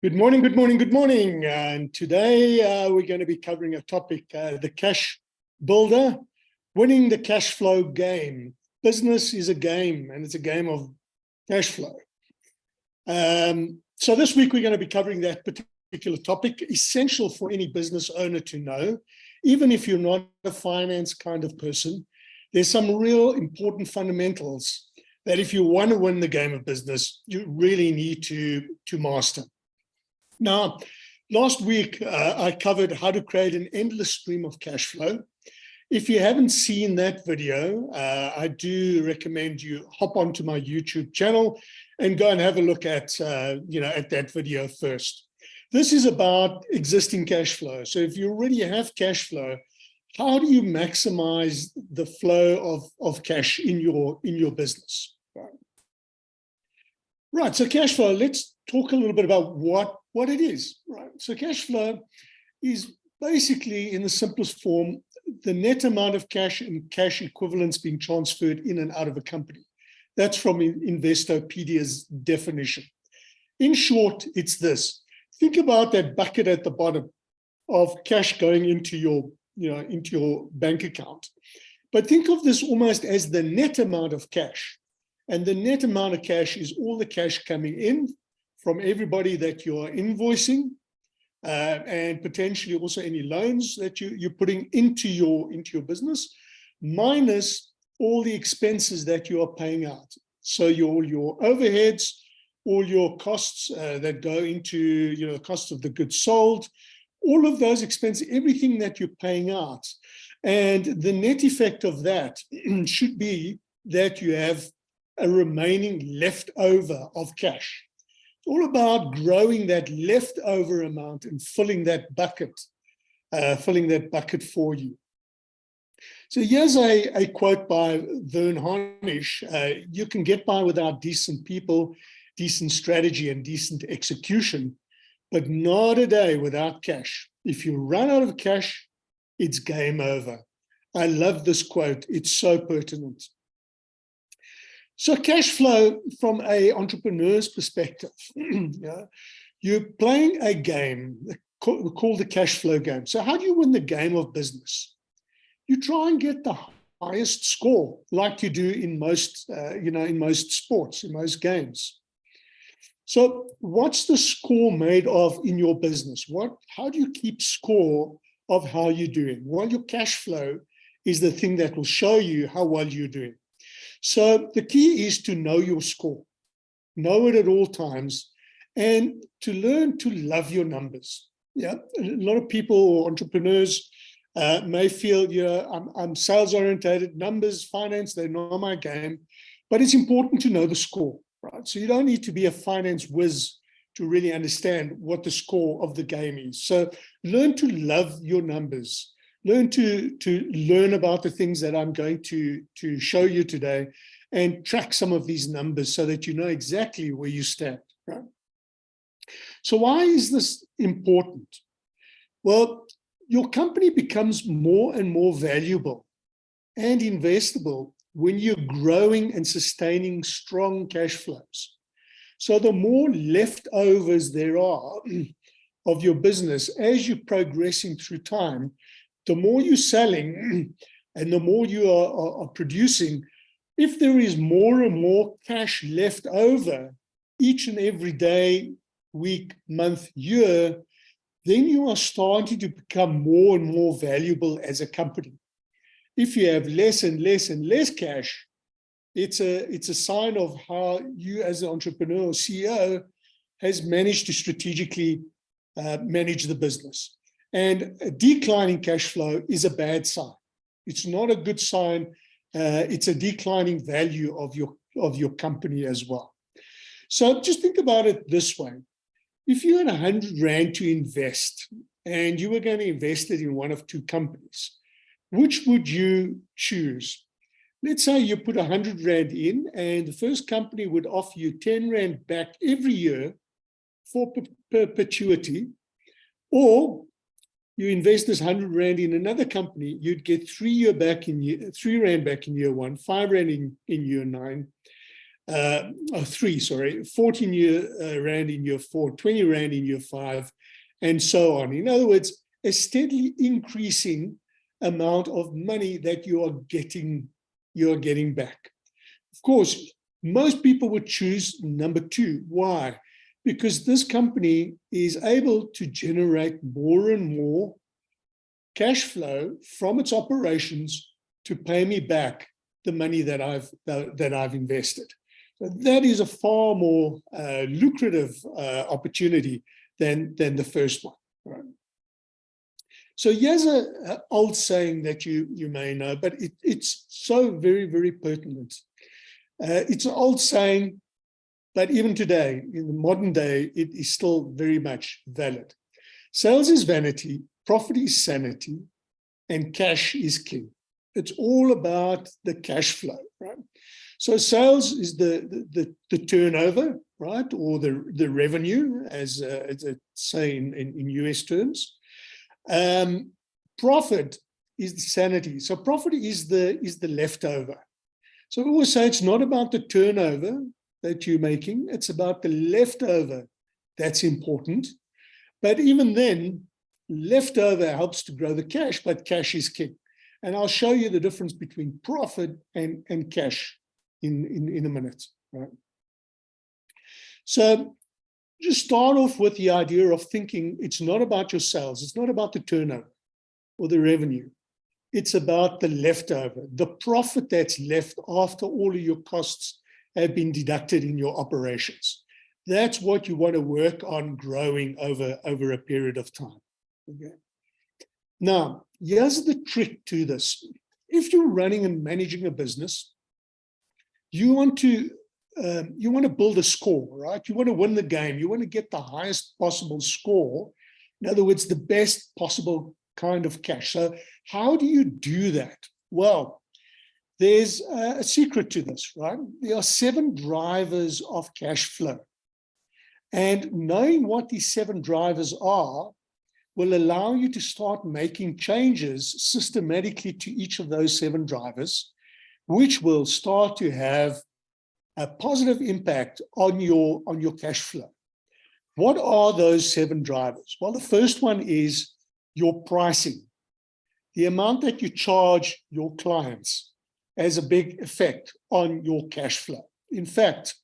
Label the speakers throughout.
Speaker 1: Good morning, good morning, good morning. And today we're going to be covering a topic, the cash builder, winning the cash flow game. Business is a game, and it's a game of cash flow. So this week we're going to be covering that particular topic, essential for any business owner to know. Even if you're not a finance kind of person, there's some real important fundamentals that if you want to win the game of business, you really need to master. Now, last week, I covered how to create an endless stream of cash flow. If you haven't seen that video, I do recommend you hop onto my YouTube channel and go and have a look at, at that video first. This is about existing cash flow. So if you already have cash flow, how do you maximize the flow of cash in your business? Right, so cash flow, let's talk a little bit about what it is, right? So cash flow is basically, in the simplest form, the net amount of cash and cash equivalents being transferred in and out of a company. That's from Investopedia's definition. In short, it's this. Think about that bucket at the bottom of cash going into your bank account. But think of this almost as the net amount of cash. And the net amount of cash is all the cash coming in from everybody that you're invoicing, and potentially also any loans that you're putting into your business, minus all the expenses that you are paying out. So your overheads, all your costs that go into the cost of the goods sold, all of those expenses, everything that you're paying out. And the net effect of that should be that you have a remaining leftover of cash. It's all about growing that leftover amount and filling that bucket for you. So here's a quote by Vern Harnish. You can get by without decent people, decent strategy, and decent execution, but not a day without cash. If you run out of cash, it's game over. I love this quote. It's so pertinent. So cash flow from an entrepreneur's perspective, you're playing a game called the cash flow game. So how do you win the game of business? You try and get the highest score, like you do in most, in most sports, in most games. So what's the score made of in your business? How do you keep score of how you're doing? Well, your cash flow is the thing that will show you how well you're doing. So the key is to know your score, know it at all times, and to learn to love your numbers. Yeah, a lot of people or entrepreneurs may feel, I'm sales orientated, numbers, finance, they're not my game, but it's important to know the score, right? So you don't need to be a finance whiz to really understand what the score of the game is. So learn to love your numbers. Learn to learn about the things that I'm going to show you today and track some of these numbers so that you know exactly where you stand, right? So why is this important? Well, your company becomes more and more valuable and investable when you're growing and sustaining strong cash flows. So the more leftovers there are of your business as you're progressing through time, the more you're selling and the more you are producing, if there is more and more cash left over each and every day, week, month, year, then you are starting to become more and more valuable as a company. If you have less and less and less cash, it's a sign of how you as an entrepreneur or CEO has managed to strategically manage the business. And a declining cash flow is a bad sign. It's not a good sign. It's a declining value of your company as well. So just think about it this way. If you had 100 Rand to invest and you were going to invest it in one of two companies, which would you choose? Let's say you put 100 Rand in and the first company would offer you 10 Rand back every year for perpetuity, or you invest this 100 Rand in another company, you'd get 3 Rand back in year one, 5 Rand in year 9, 14 rand in year 4, 20 rand in year 5, and so on. In other words, a steadily increasing amount of money that you are getting back. Of course, most people would choose number 2. Why? Because this company is able to generate more and more cash flow from its operations to pay me back the money that I've invested. So that is a far more lucrative opportunity than the first one. Right? So here's an old saying that you may know, but it's so very, very pertinent. It's an old saying, but even today, in the modern day, it is still very much valid. Sales is vanity, profit is sanity, and cash is king. It's all about the cash flow, right? So sales is the turnover, right, or the revenue, as it's say in US terms. Profit is the sanity. So profit is the leftover. So we always say it's not about the turnover that you're making, it's about the leftover that's important. But even then, leftover helps to grow the cash, but cash is king. And I'll show you the difference between profit and cash in a minute. Right? So just start off with the idea of thinking it's not about your sales, it's not about the turnover or the revenue. It's about the leftover, the profit that's left after all of your costs have been deducted in your operations. That's what you want to work on growing over a period of time. Okay. Now, here's the trick to this. If you're running and managing a business, you want to build a score, right? You want to win the game. You want to get the highest possible score. In other words, the best possible kind of cash. So how do you do that? Well, there's a secret to this, right? There are 7 drivers of cash flow. And knowing what these 7 drivers are will allow you to start making changes systematically to each of those 7 drivers, which will start to have a positive impact on your cash flow. What are those 7 drivers? Well, the first one is your pricing. The amount that you charge your clients has a big effect on your cash flow. In fact,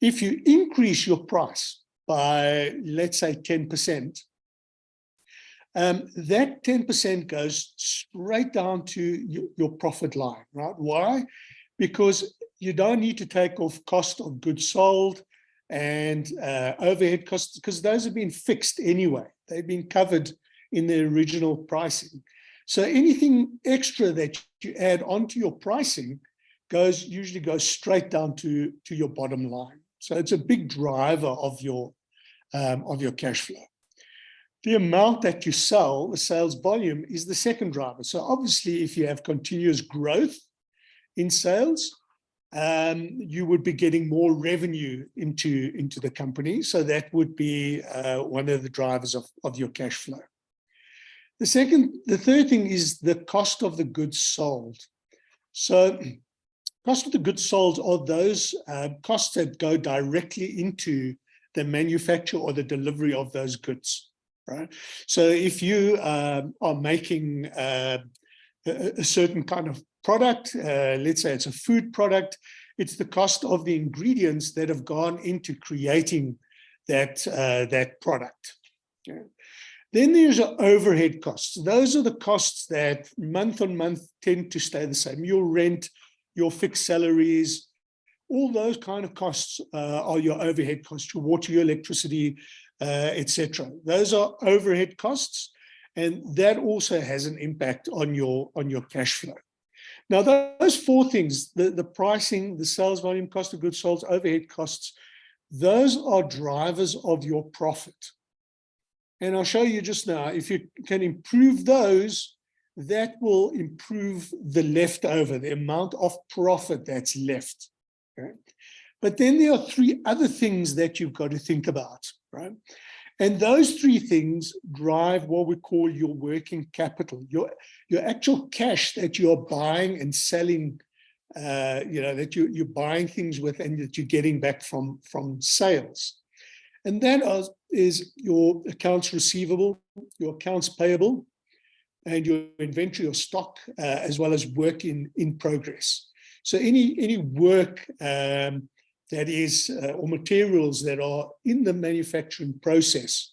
Speaker 1: if you increase your price by, let's say, 10%, that 10% goes straight down to your profit line, right? Why? Because you don't need to take off cost of goods sold and overhead costs, because those have been fixed anyway. They've been covered in the original pricing. So anything extra that you add onto your pricing usually goes straight down to your bottom line. So it's a big driver of your cash flow. The amount that you sell, the sales volume, is the second driver. So obviously, if you have continuous growth in sales, you would be getting more revenue into the company. So that would be one of the drivers of your cash flow. The third thing is the cost of the goods sold. So cost of the goods sold are those costs that go directly into the manufacture or the delivery of those goods, right? So if you are making a certain kind of product, let's say it's a food product, it's the cost of the ingredients that have gone into creating that product. Okay. Then there's overhead costs. Those are the costs that month on month tend to stay the same. Your rent, your fixed salaries, all those kind of costs are your overhead costs, your water, your electricity, etc. Those are overhead costs, and that also has an impact on your cash flow. Now, those 4 things, the pricing, the sales volume, cost of goods sold, overhead costs, those are drivers of your profit. And I'll show you just now, if you can improve those, that will improve the leftover, the amount of profit that's left. Okay? But then there are 3 other things that you've got to think about, right? And those 3 things drive what we call your working capital, your actual cash that you're buying and selling that you're buying things with and that you're getting back from sales. And that is your accounts receivable, your accounts payable, and your inventory or stock, as well as work in progress. So any work that is, or materials that are in the manufacturing process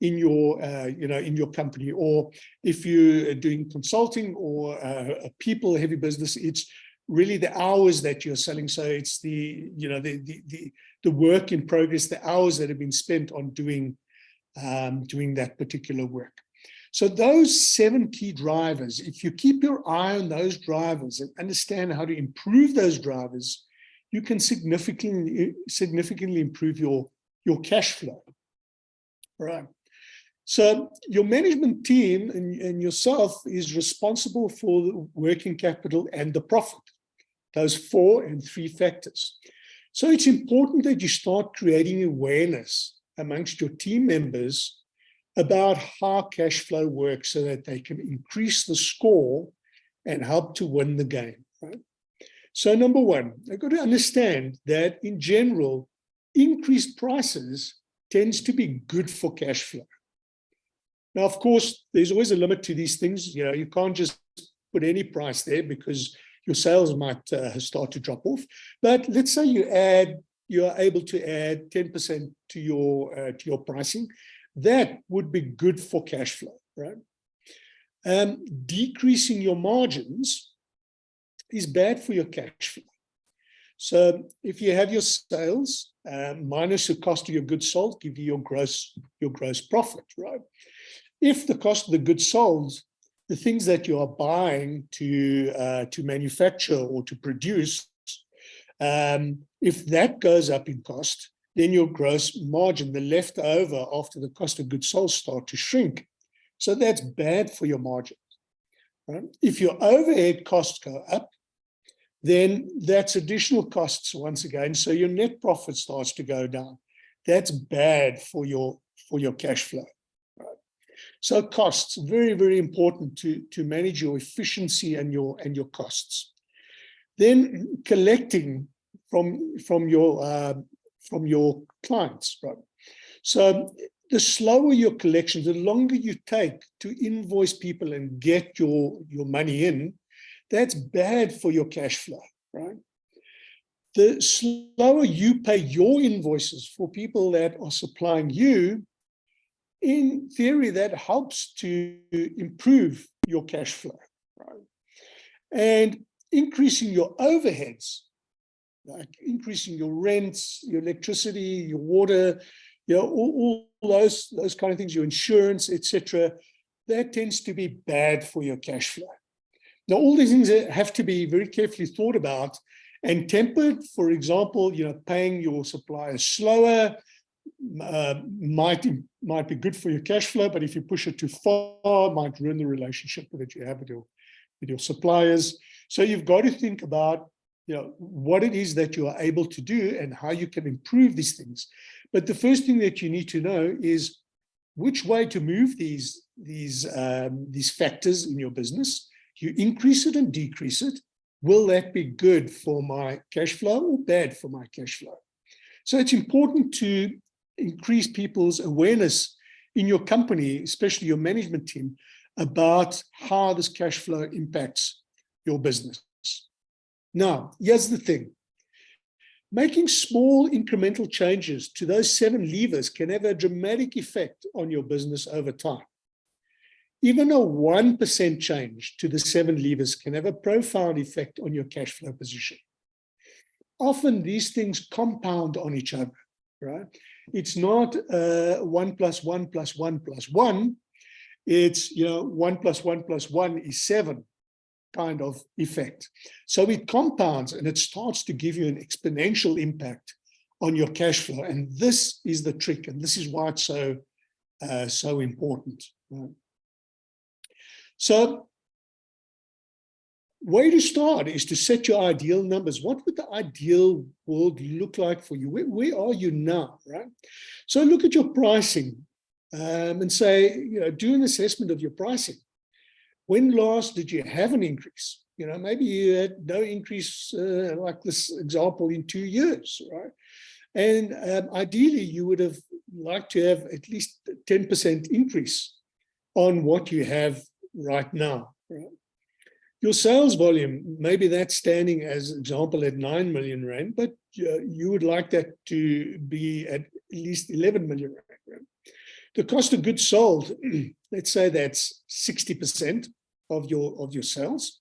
Speaker 1: in your, in your company, or if you're doing consulting or a people heavy business, it's really the hours that you're selling. So it's the work in progress, the hours that have been spent on doing that particular work. So those 7 key drivers, if you keep your eye on those drivers and understand how to improve those drivers, you can significantly improve your cash flow. All right. So your management team and yourself is responsible for the working capital and the profit, those 4 and 3 factors. So it's important that you start creating awareness amongst your team members about how cash flow works so that they can increase the score and help to win the game. Right? So number 1, they've got to understand that in general, increased prices tends to be good for cash flow. Now, of course, there's always a limit to these things. You can't just put any price there because your sales might start to drop off. But let's say you are able to add 10% to your pricing. That would be good for cash flow, right? Decreasing your margins is bad for your cash flow. So if you have your sales minus the cost of your goods sold, give you your gross profit, right? If the cost of the goods sold, the things that you are buying to manufacture or to produce, if that goes up in cost, then your gross margin, the leftover after the cost of goods sold, start to shrink. So that's bad for your margins. Right? If your overhead costs go up, then that's additional costs once again. So your net profit starts to go down. That's bad for your cash flow. Right? So costs, very, very important to manage your efficiency and your costs. Then collecting from your clients, right? So the slower your collection, the longer you take to invoice people and get your money in, that's bad for your cash flow, right? The slower you pay your invoices for people that are supplying you, in theory, that helps to improve your cash flow, right? And increasing your overheads, like increasing your rents, your electricity, your water, all those kind of things, your insurance, etc., that tends to be bad for your cash flow. Now, all these things have to be very carefully thought about and tempered. For example, paying your suppliers slower might be good for your cash flow, but if you push it too far, it might ruin the relationship that you have with your suppliers. So you've got to think about what it is that you are able to do and how you can improve these things. But the first thing that you need to know is which way to move these factors in your business. You increase it and decrease it. Will that be good for my cash flow or bad for my cash flow? So it's important to increase people's awareness in your company, especially your management team, about how this cash flow impacts your business. Now, here's the thing. Making small incremental changes to those 7 levers can have a dramatic effect on your business over time. Even a 1% change to the 7 levers can have a profound effect on your cash flow position. Often these things compound on each other, right? It's not 1 + 1 + 1 + 1. It's 1 + 1 + 1 is 7 kind of effect. So it compounds and it starts to give you an exponential impact on your cash flow. And this is the trick, and this is why it's so important. Right? So way to start is to set your ideal numbers. What would the ideal world look like for you? Where are you now, right? So look at your pricing and say, do an assessment of your pricing. When last did you have an increase? maybe you had no increase like this example in 2 years, right? And ideally, you would have liked to have at least 10% increase on what you have right now. Right? Your sales volume, maybe that's standing as example at 9 million rand, but you would like that to be at least 11 million rand. Right? The cost of goods sold, let's say that's 60% of your sales.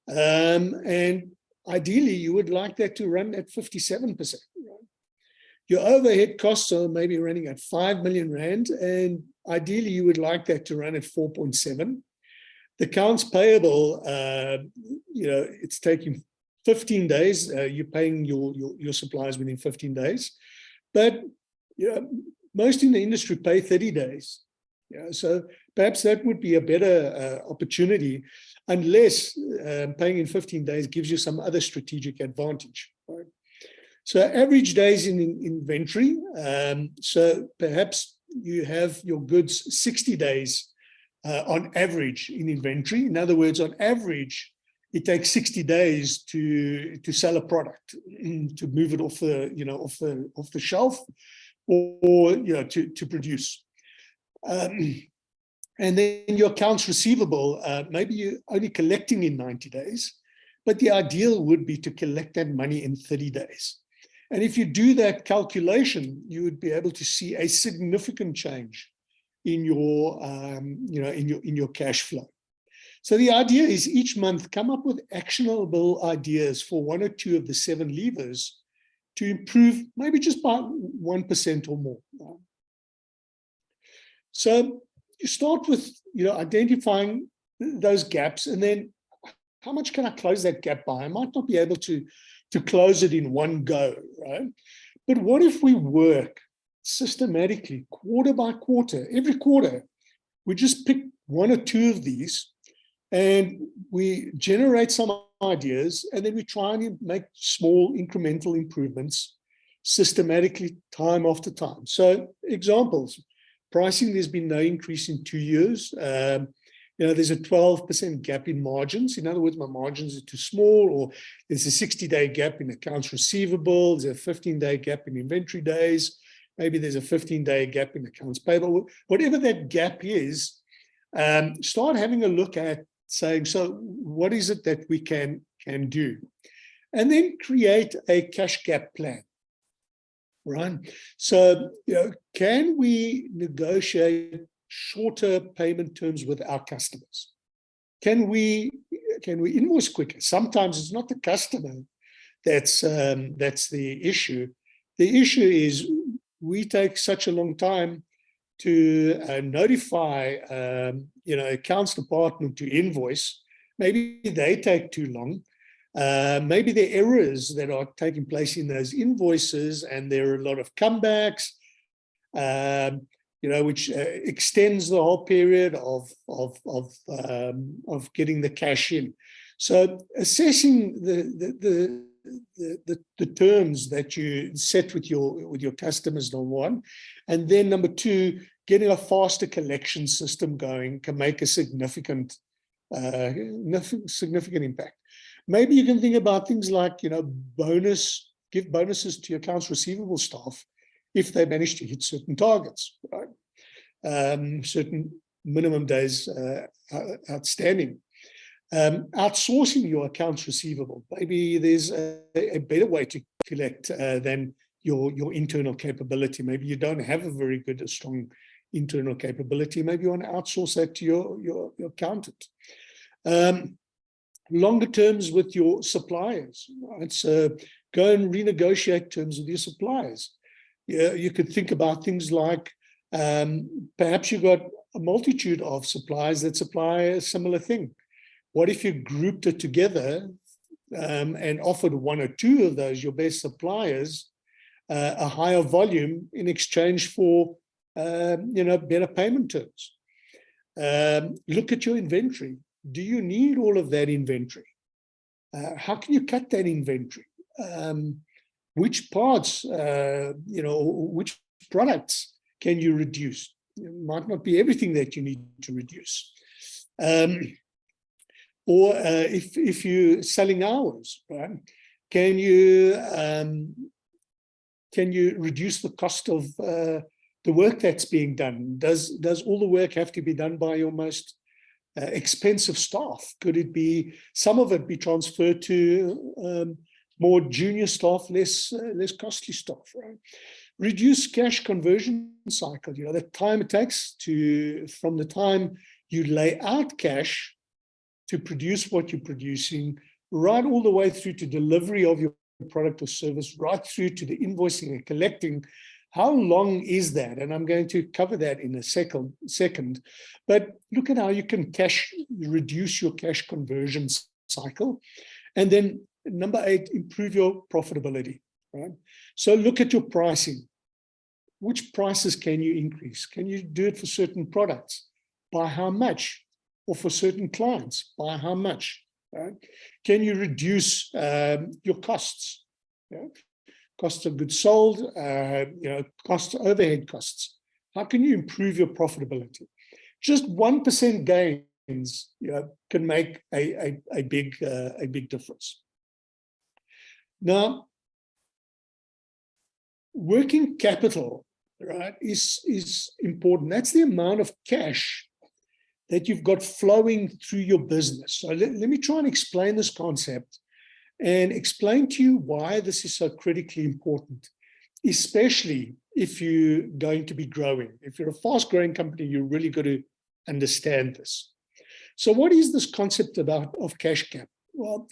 Speaker 1: And ideally, you would like that to run at 57%. Right? Your overhead costs are maybe running at 5 million rand, and ideally, you would like that to run at 4.7. The accounts payable, it's taking 15 days. You're paying your suppliers within 15 days. But most in the industry pay 30 days. So perhaps that would be a better opportunity, unless paying in 15 days gives you some other strategic advantage. Right? So average days in inventory. So perhaps you have your goods 60 days on average in inventory. In other words, on average, it takes 60 days to sell a product, to move it off the shelf, or to produce. And then your accounts receivable, maybe you're only collecting in 90 days, but the ideal would be to collect that money in 30 days. And if you do that calculation, you would be able to see a significant change in your, in your cash flow. So the idea is each month come up with actionable ideas for 1 or 2 of the 7 levers to improve maybe just by 1% or more. So you start with identifying those gaps, and then how much can I close that gap by? I might not be able to close it in one go, right? But what if we work systematically, quarter by quarter, every quarter, we just pick 1 or 2 of these, and we generate some ideas, and then we try and make small incremental improvements systematically, time after time. So examples, pricing, there's been no increase in 2 years. There's a 12% gap in margins. In other words, my margins are too small, or there's a 60-day gap in accounts receivable, there's a 15-day gap in inventory days, maybe there's a 15-day gap in accounts payable. Whatever that gap is, start having a look at saying, so what is it that we can do? And then create a cash gap plan, right? So, can we negotiate shorter payment terms with our customers? Can we invoice quicker? Sometimes it's not the customer that's the issue. The issue is we take such a long time to notify accounts department to invoice. Maybe they take too long. Maybe the errors that are taking place in those invoices, and there are a lot of comebacks, which extends the whole period of getting the cash in. So assessing the terms that you set with your customers, number one, and then number two, getting a faster collection system going can make a significant impact. Maybe you can think about things like give bonuses to your accounts receivable staff if they manage to hit certain targets, right? Certain minimum days outstanding. Outsourcing your accounts receivable. Maybe there's a better way to collect than your internal capability. Maybe you don't have a very good, a strong internal capability. Maybe you want to outsource that to your accountant. Longer terms with your suppliers, right? So go and renegotiate terms with your suppliers. You could think about things like perhaps you've got a multitude of suppliers that supply a similar thing. What if you grouped it together and offered 1 or 2 of those, your best suppliers, a higher volume in exchange for better payment terms? Look at your inventory. Do you need all of that inventory? How can you cut that inventory? Which parts, which products can you reduce? It might not be everything that you need to reduce. Or if you're selling hours, right? Can you reduce the cost of the work that's being done? Does all the work have to be done by your most expensive staff? Could it be, some of it be transferred to more junior staff, less costly staff, right? Reduce cash conversion cycle, the time it takes from the time you lay out cash to produce what you're producing, right all the way through to delivery of your product or service, right through to the invoicing and collecting. How long is that? And I'm going to cover that in a second. But look at how you can reduce your cash conversion cycle. And then number 8, improve your profitability, right? So look at your pricing. Which prices can you increase? Can you do it for certain products? By how much? Or for certain clients? By how much? Right? Can you reduce your costs? Yeah? Costs of goods sold, overhead costs. How can you improve your profitability? Just 1% gains, can make a big difference. Now, working capital, right, is important. That's the amount of cash that you've got flowing through your business. So let me try and explain this concept and explain to you why this is so critically important, especially if you're going to be growing. If you're a fast-growing company, you're really got to understand this. So what is this concept of cash gap? Well,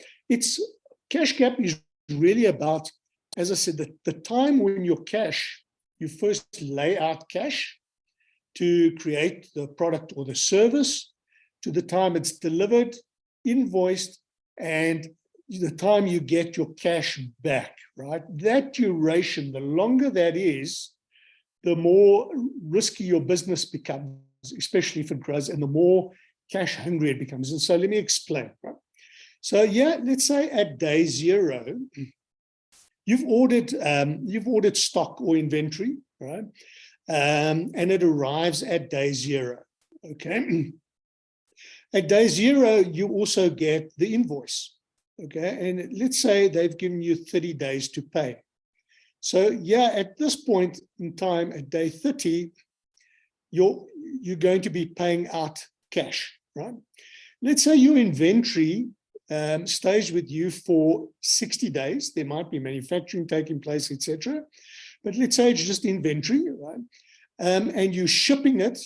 Speaker 1: cash gap is really about, as I said, the time when you first lay out cash to create the product or the service, to the time it's delivered, invoiced, and the time you get your cash back, right? That duration, the longer that is, the more risky your business becomes, especially if it grows, and the more cash hungry it becomes. And so let me explain, right? So yeah, let's say at day 0, you've ordered stock or inventory, right? And it arrives at day 0, okay? At day 0, you also get the invoice, okay? And let's say they've given you 30 days to pay. So yeah, at this point in time, at day 30, you're going to be paying out cash, right? Let's say your inventory stays with you for 60 days. There might be manufacturing taking place, etc. But let's say it's just inventory, right? And you're shipping it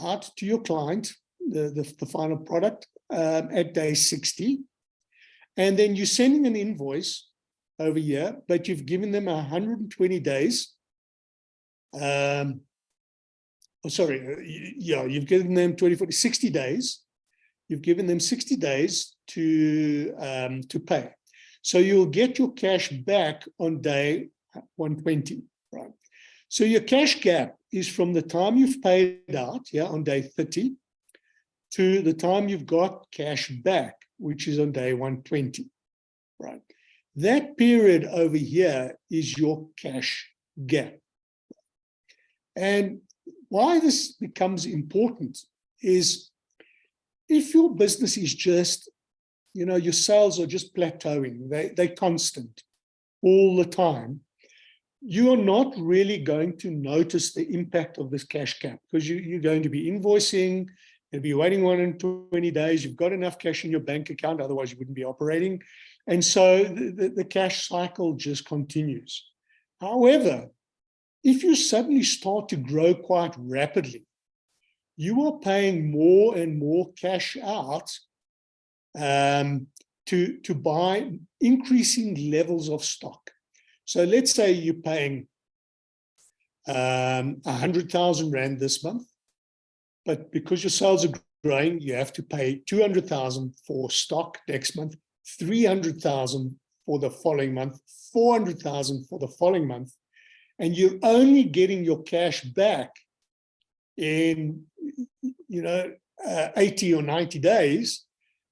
Speaker 1: out to your client, the final product, at day 60. And then you're sending an invoice over here, but you've given them 120 days. You've given them 60 days. You've given them 60 days to pay. So you'll get your cash back on day 120, right? So your cash gap is from the time you've paid out, on day 30, to the time you've got cash back, which is on day 120, right? That period over here is your cash gap. And why this becomes important is if your business is just, your sales are just plateauing, they're constant all the time, you are not really going to notice the impact of this cash gap because you're going to be invoicing, you'll be waiting 120 days, you've got enough cash in your bank account, otherwise you wouldn't be operating. And so the cash cycle just continues. However, if you suddenly start to grow quite rapidly, you are paying more and more cash out to buy increasing levels of stock. So let's say you're paying 100,000 Rand this month, but because your sales are growing, you have to pay 200,000 for stock next month, 300,000 for the following month, 400,000 for the following month, and you're only getting your cash back in 80 or 90 days.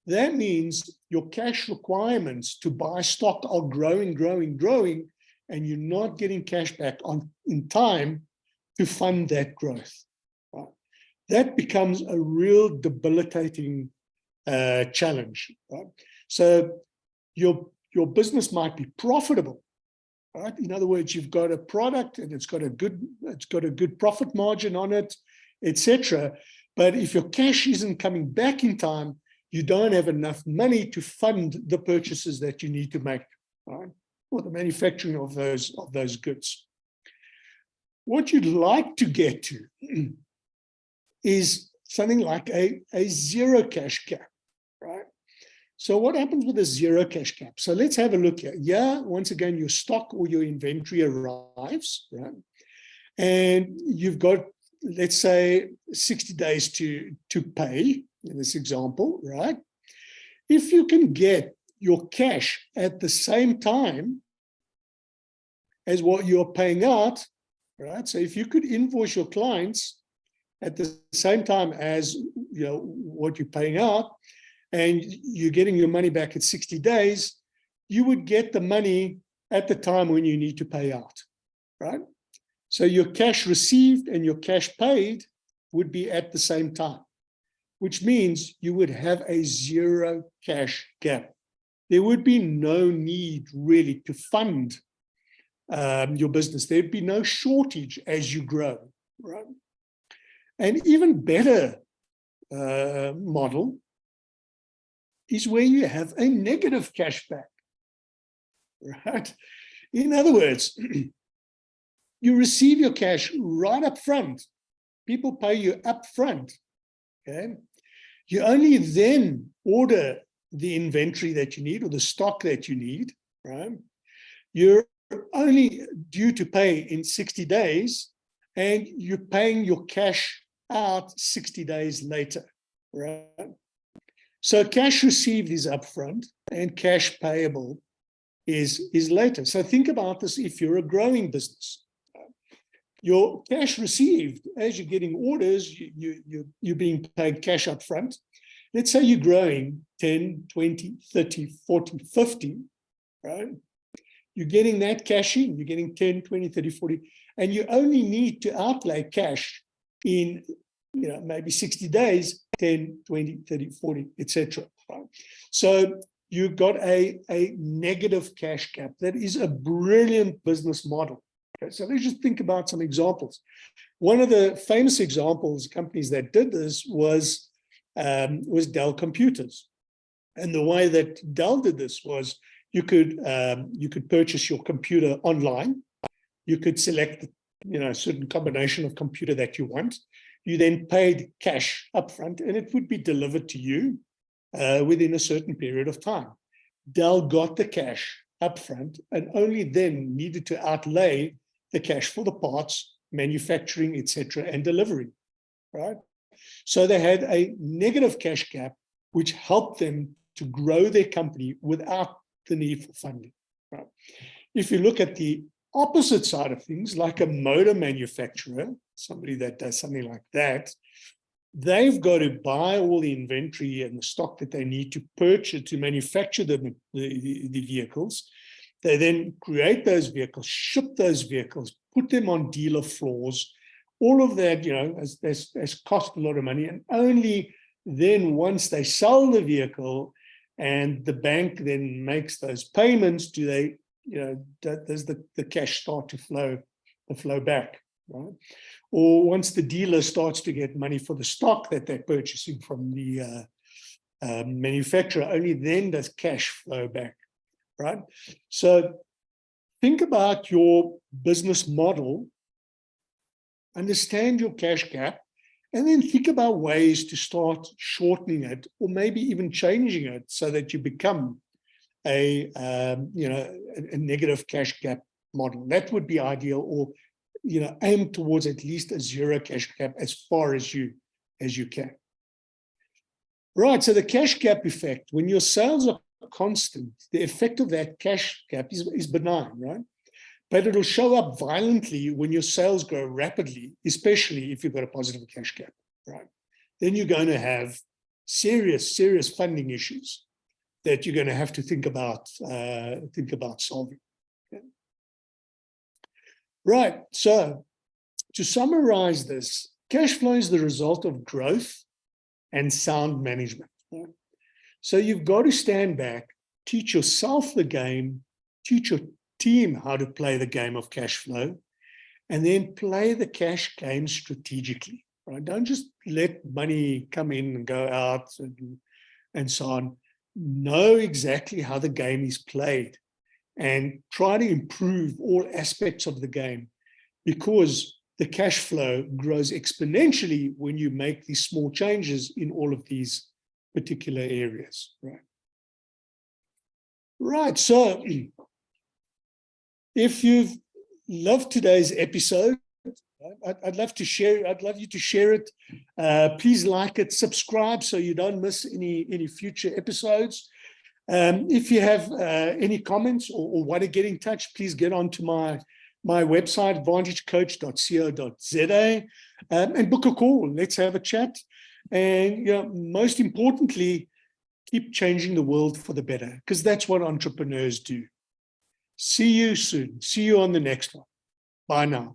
Speaker 1: That means your cash requirements to buy stock are growing, and you're not getting cash back in time to fund that growth. Right? That becomes a real debilitating challenge. Right? So your business might be profitable. Right? In other words, you've got a product and it's got a good profit margin on it, etc. But if your cash isn't coming back in time, you don't have enough money to fund the purchases that you need to make, right? Or the manufacturing of those goods. What you'd like to get to is something like a zero cash cap, right? So what happens with a zero cash cap? So let's have a look here. Yeah, once again, your stock or your inventory arrives, right? And you've got, let's say, 60 days to pay in this example, right? If you can get your cash at the same time as what you're paying out, right? So if you could invoice your clients at the same time as what you're paying out, and you're getting your money back at 60 days, you would get the money at the time when you need to pay out, right? So your cash received and your cash paid would be at the same time, which means you would have a zero cash gap. There would be no need really to fund your business. There'd be no shortage as you grow, right? An even better model is where you have a negative cash back, right? In other words, you receive your cash right up front. People pay you up front, okay? You only then order the inventory that you need or the stock that you need, right? You're only due to pay in 60 days and you're paying your cash out 60 days later, right? So cash received is upfront and cash payable is later. So think about this if you're a growing business. Your cash received, as you're getting orders, you're being paid cash upfront. Let's say you're growing 10, 20, 30, 40, 50, right? You're getting that cash in, you're getting 10, 20, 30, 40, and you only need to outlay cash in maybe 60 days, 10, 20, 30, 40, etc. Right? So you've got a negative cash cap. That is a brilliant business model. Okay, so let's just think about some examples. One of the famous examples, companies that did this was Dell Computers. And the way that Dell did this was you could purchase your computer online. You could select a certain combination of computer that you want. You then paid cash upfront, and it would be delivered to you within a certain period of time. Dell got the cash upfront and only then needed to outlay the cash for the parts, manufacturing, etc., and delivery, right? So they had a negative cash gap, which helped them to grow their company without the need for funding, right? If you look at the opposite side of things, like a motor manufacturer, somebody that does something like that, they've got to buy all the inventory and the stock that they need to purchase to manufacture the vehicles. They then create those vehicles, ship those vehicles, put them on dealer floors. All of that, has cost a lot of money. And only then, once they sell the vehicle and the bank then makes those payments, do they, does the cash start to flow back, right? Or once the dealer starts to get money for the stock that they're purchasing from the manufacturer, only then does cash flow back, right? So think about your business model, understand your cash gap, and then think about ways to start shortening it or maybe even changing it so that you become a negative cash gap model. That would be ideal, or aim towards at least a zero cash gap as far as you can. Right, so the cash gap effect, when your sales are constant, the effect of that cash gap is benign, right? But it'll show up violently when your sales grow rapidly, especially if you've got a positive cash gap, right? Then you're going to have serious funding issues that you're going to have to think about solving. Okay. Right, so to summarize this, cash flow is the result of growth and sound management. Right? So you've got to stand back, teach yourself the game, teach your team how to play the game of cash flow, and then play the cash game strategically. Right? Don't just let money come in and go out and so on. Know exactly how the game is played and try to improve all aspects of the game, because the cash flow grows exponentially when you make these small changes in all of these particular areas. Right. So if you've loved today's episode, I'd love to share. I'd love you to share it. Please like it, subscribe so you don't miss any future episodes. If you have any comments or want to get in touch, please get onto my website, vantagecoach.co.za, and book a call. Let's have a chat. And most importantly, keep changing the world for the better, because that's what entrepreneurs do. See you soon. See you on the next one. Bye now.